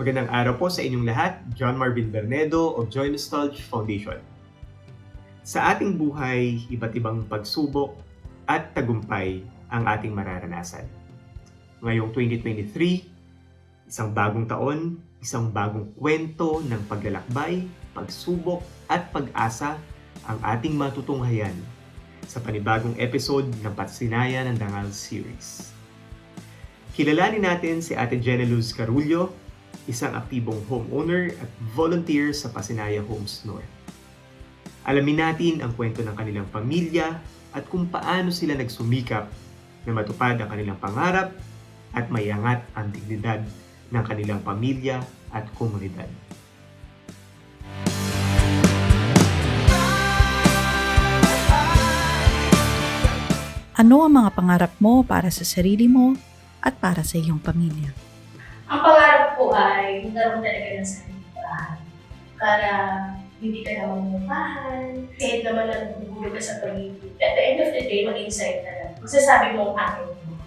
Magandang araw po sa inyong lahat. John Marvin Bernedo of Joy Nostalgia Foundation. Sa ating buhay, iba't ibang pagsubok at tagumpay ang ating mararanasan. Ngayong 2023, isang bagong taon, isang bagong kwento ng paglalakbay, pagsubok at pag-asa ang ating matutunghayan sa panibagong episode ng Patsinayan ng Dangal Series. Kilalanin natin si Ate Jenna Luz Carullo, isang aktibong homeowner at volunteer sa Pasinaya Homes North. Alamin natin ang kwento ng kanilang pamilya at kung paano sila nagsumikap na matupad ang kanilang pangarap at maiangat ang dignidad ng kanilang pamilya at komunidad. Ano ang mga pangarap mo para sa sarili mo at para sa iyong pamilya? Ang pangarap ko ay magkaroon talaga ng sariling bahay para hindi ka na mamumukahan. Kahit naman nagugulog ka sa pag-ibig, at the end of the day, mag-insight ka lang. Masasabi mo ang akin mo.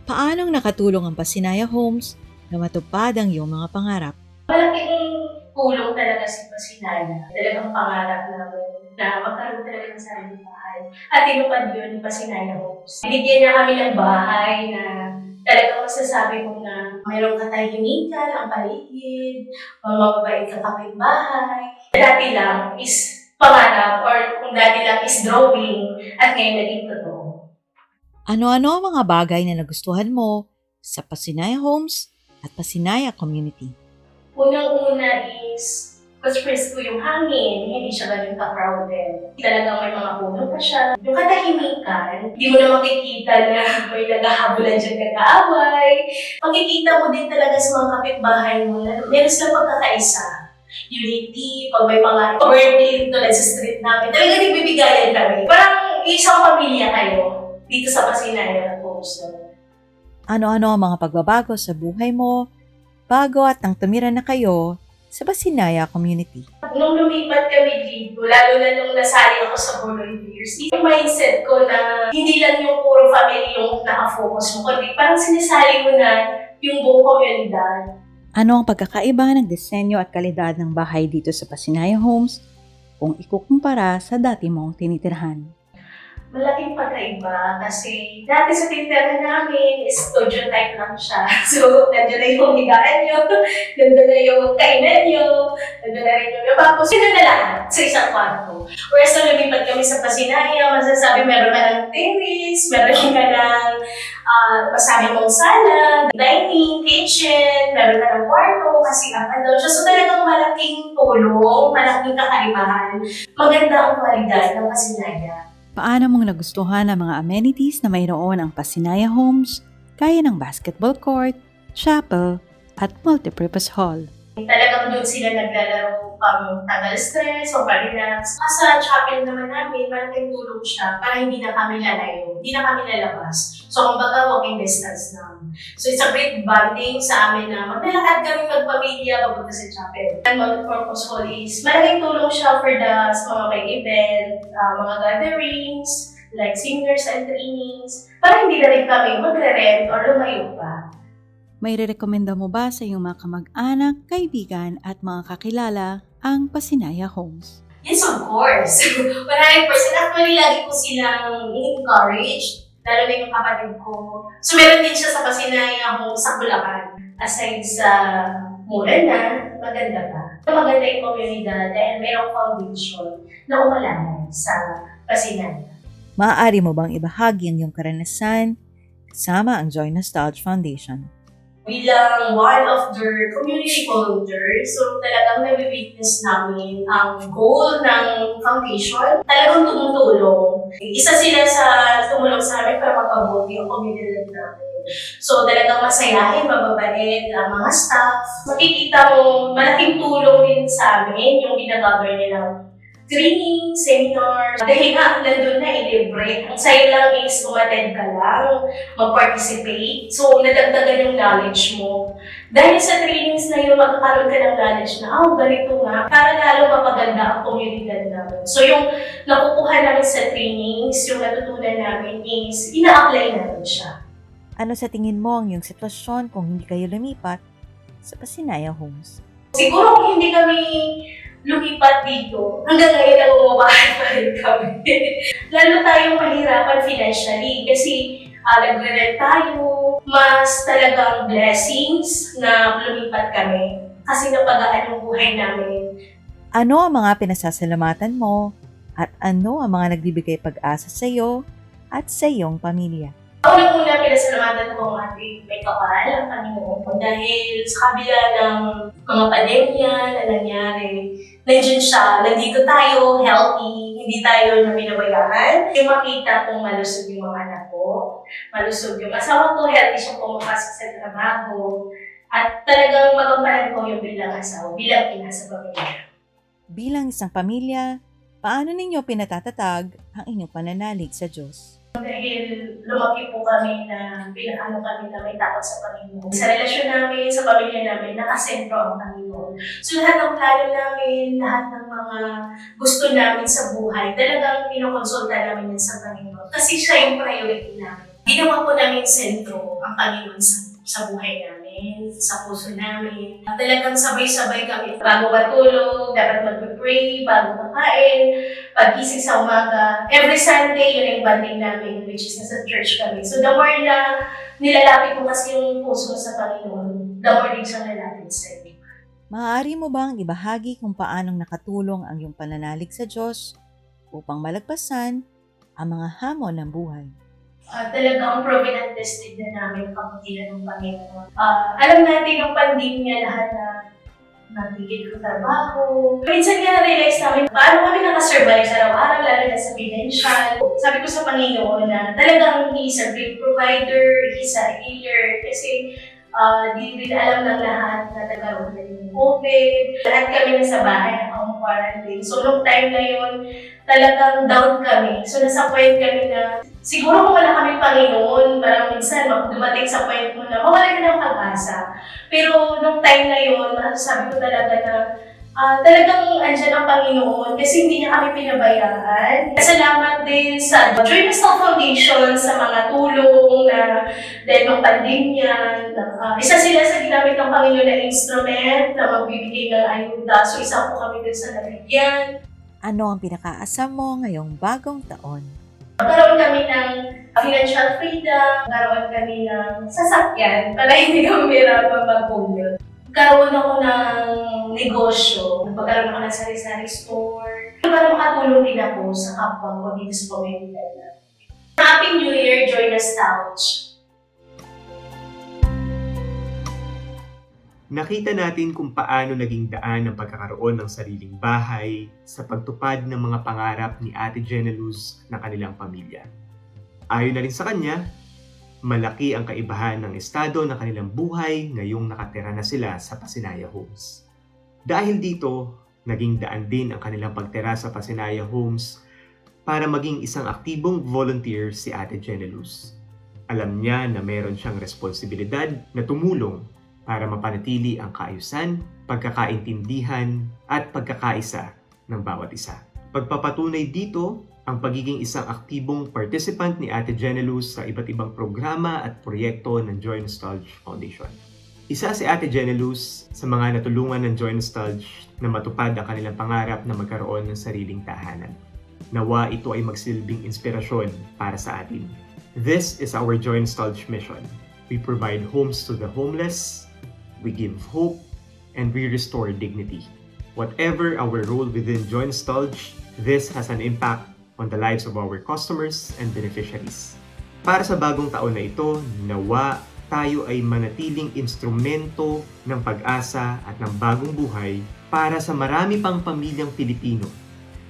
Paanong nakatulong ang Pasinaya Homes na matupad ang iyong mga pangarap? Malaking tulong talaga si Pasinaya. Talagang pangarap namin na magkaroon talaga ng sariling bahay. At tinupad yun ni Pasinaya Homes. Binigyan niya kami ng bahay na talagang masasabi mo na mayroong katahimikan, ang paligid, mga mababait ka kapitbahay. Dati lang is pangarap or kung dati lang is drawing at ngayon naging totoo. Ano-ano ang mga bagay na nagustuhan mo sa Pasinaya Homes at Pasinaya Community? Unang-una is mas presko yung hangin, hindi siya ganun ka-crowded. Talagang may mga puno pa siya. Yung katahimikan, hindi mo na makikita na may naghahabulan dyan kag-aaway. Makikita mo din talaga sa mga kapitbahay mo na meron silang pagkakaisa. Unity, pag may mga birthday tulad sa street namin, talaga nagbibigayan kami. Parang isang pamilya kayo dito sa Pasinaya Homes. Ano-ano ang mga pagbabago sa buhay mo bago at nang tumira na kayo sa Pasinaya Community? Nung lumipat kami dito, lalo na nung nasali ako sa volunteers, yung mindset ko na hindi lang yung puro family yung nakafocus mo, kundi parang sinisali mo na yung buong komunidad. Ano ang pagkakaiba ng disenyo at kalidad ng bahay dito sa Pasinaya Homes kung ikukumpara sa dati mong tinitirhan? Malaking pagkaiba kasi dati sa tindahan namin, studio type lang siya. So, nandiyan na yung higaan nyo, nandiyan na yung kainan nyo, nandiyan na rin yung lababo. Sino na lahat sa isang kwarto. Whereas nung lumipat kami sa Pasinaya, masasabi meron ka ng terrace, meron ka ng masabi mong sala, dining, kitchen, meron ka ng kwarto, kasi up and down siya. So talagang malaking tulong, malaking kakaibahan. Maganda ang kwalidad ng Pasinaya. Paano mong nagustuhan ang mga amenities na mayroon ang Pasinaya Homes, gaya ng basketball court, chapel, at multipurpose hall? Talagang doon sila naglalaro pang tagal stress o pa-relax. Sa chapel naman namin, malaking tulong siya para hindi na kami lalayo, hindi na kami lalabas. So, kumbaga, walking distance lang. So, it's a great bonding sa amin na maglalakad kami magpamilya papunta sa chapel. Ang multipurpose hall is malaking tulong siya for sa mga may event, mga gatherings, like singers and trainings, para hindi na rin kami magre-rent or lumayo pa. May rekomenda mo ba sa iyong mga kamag-anak, kaibigan at mga kakilala ang Pasinaya Homes? Yes, of course. 100%. Actually, lagi ko silang in-encourage, lalo na yung kapatid ko. So, meron din siya sa Pasinaya Homes sa Bulacan. Aside sa mura na, maganda pa. Maganda yung komunidad dahil mayroong foundation na umalalay sa Pasinaya. Maaari mo bang ibahagi ang iyong karanasan kasama ang Joy Nostalgia Foundation? Bilang one of their community volunteers, so talagang nabibignas namin ang goal ng foundation. Talagang tumutulong. Isa sila sa tumulong sa amin para mapabuti ang community namin. So talagang masayahin, mababait ang mga staff. Makikita mo, malaking tulong din sa amin yung ginagawa nilang training, seminar. Dahil nga, nandun na ilibre. Ang sa'yo lang is umattend ka lang, mag-participate. So, nadagdagan yung knowledge mo. Dahil sa trainings na yun, magkakaroon ka ng knowledge na, ganito nga, para lalo mapaganda ang komunidad namin. So, yung nakukuha namin sa trainings, yung natutunan namin is, ina-apply namin siya. Ano sa tingin mo ang iyong sitwasyon kung hindi kayo lumipat sa Pasinaya Homes? Siguro kung hindi kami lumipat dito, hanggang ngayon nangungupahan pa rin kami. Lalo tayong mahirapan financially kasi nagre-rent tayo. Mas talagang blessings na lumipat kami kasi napagaan yung buhay namin. Ano ang mga pinasasalamatan mo at ano ang mga nagbibigay pag-asa sa iyo at sa iyong pamilya? Unang-una, pinasalamatan ko ang ating may kapal, ang Panginoon. Dahil sa kabila ng mga pandemya na nangyari, nandiyan siya, nandito tayo, healthy, hindi tayo na pinabayaan. Yung makita kong malusog yung mga anak ko, malusog yung asawa ko, healthy siya pumapasok sa trabaho, at talagang magampalan ko yung bilang asawa, bilang ina sa pamilya. Bilang isang pamilya, paano ninyo pinatatatag ang inyong pananalig sa Diyos? Dahil lumaki po kami na kami na may takot sa Panginoon. Sa relasyon namin, sa pamilya namin, nakasentro ang Panginoon. So lahat ng plano namin, lahat ng mga gusto namin sa buhay, talagang pinokonsulta namin yan sa Panginoon. Kasi siya yung priority namin. Ginawa po namin sentro ang Panginoon sa buhay namin, sa puso namin. Talagang sabay-sabay kami. Bago matulog, dapat mag-pray, bago kakain, pag-gising sa umaga. Every Sunday, yun yung banding namin, which is nasa church kami. So the more na nilalapit mo kasi yung puso mo sa Panginoon, the more din siyang lalapit sa iyo. Maaari mo bang ibahagi kung paanong nakatulong ang iyong pananalig sa Diyos upang malagpasan ang mga hamon ng buhay? Talagang proven and tested na namin kapatiran ng Panginoon. Alam natin yung pandemya, lahat na nagigil ko trabaho. Minsan nga na-realize namin paano kami nakasurvive sa araw-araw, lalo na sa financial. Sabi ko sa Panginoon na talagang He is a great provider, He is a healer, kasi di rin alam ng lahat na nagkaroon na yung COVID. Lahat kami nasa bahay na quarantine. So, nung time na yun, talagang down kami. So, nasa point kami na siguro kung wala kami Panginoon, parang minsan dumating sa point mo na mawala ka ng pag-asa. Pero nung time na yun, sabi ko talaga na talagang andyan ang Panginoon kasi hindi niya kami pinabayaan. Salamat din sa Joy Nostal Foundation sa mga tulong na dahil ng pandemya. Isa sila sa ginamit ng Panginoon na instrument na magbibigay ng ayuda. So isa po kami dun sa nabigyan. Ano ang pinakaasam mo ngayong bagong taon? Magkaroon kami ng financial freedom, magkaroon kami ng sasakyan para hindi kami mahirapan mag-commute. Magkaroon ako ng negosyo, magkaroon ako ng sari-sari store, para makatulong din ako sa kapwa ko dito sa pamilya. Happy New Year, Joy Nostalgia! Nakita natin kung paano naging daan ang pagkakaroon ng sariling bahay sa pagtupad ng mga pangarap ni Ate Jenna Luz ng kanilang pamilya. Ayon na rin sa kanya, malaki ang kaibahan ng estado ng kanilang buhay ngayong nakatira na sila sa Pasinaya Homes. Dahil dito, naging daan din ang kanilang pagtira sa Pasinaya Homes para maging isang aktibong volunteer si Ate Jenna Luz. Alam niya na meron siyang responsibilidad na tumulong para mapanatili ang kaayusan, pagkakaintindihan at pagkakaisa ng bawat isa. Pagpapatunay dito ang pagiging isang aktibong participant ni Ate Jenna Luz sa iba't ibang programa at proyekto ng Joy Nostalgia Foundation. Isa si Ate Jenna Luz sa mga natulungan ng Joy Nostalgia na matupad ang kanilang pangarap na magkaroon ng sariling tahanan. Nawa ito ay magsilbing inspirasyon para sa atin. This is our Joy Nostalgia mission. We provide homes to the homeless, we give hope, and we restore dignity. Whatever our role within Joy Nostalgia, this has an impact on the lives of our customers and beneficiaries. Para sa bagong taon na ito, nawa tayo ay manatiling instrumento ng pag-asa at ng bagong buhay para sa marami pang pamilyang Pilipino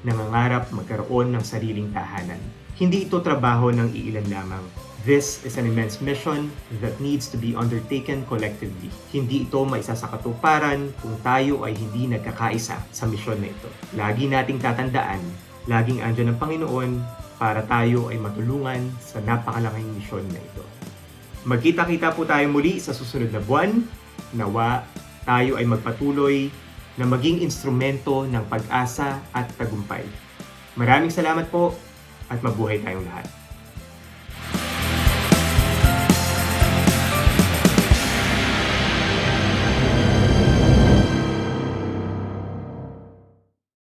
na nangangarap magkaroon ng sariling tahanan. Hindi ito trabaho ng iilan lamang. This is an immense mission that needs to be undertaken collectively. Hindi ito maisasakatuparan kung tayo ay hindi nagkakaisa sa misyon na ito. Lagi nating tatandaan, laging andyan ang Panginoon para tayo ay matulungan sa napakalaking misyon na ito. Magkita-kita po tayo muli sa susunod na buwan. Nawa tayo ay magpatuloy na maging instrumento ng pag-asa at tagumpay. Maraming salamat po at mabuhay tayong lahat.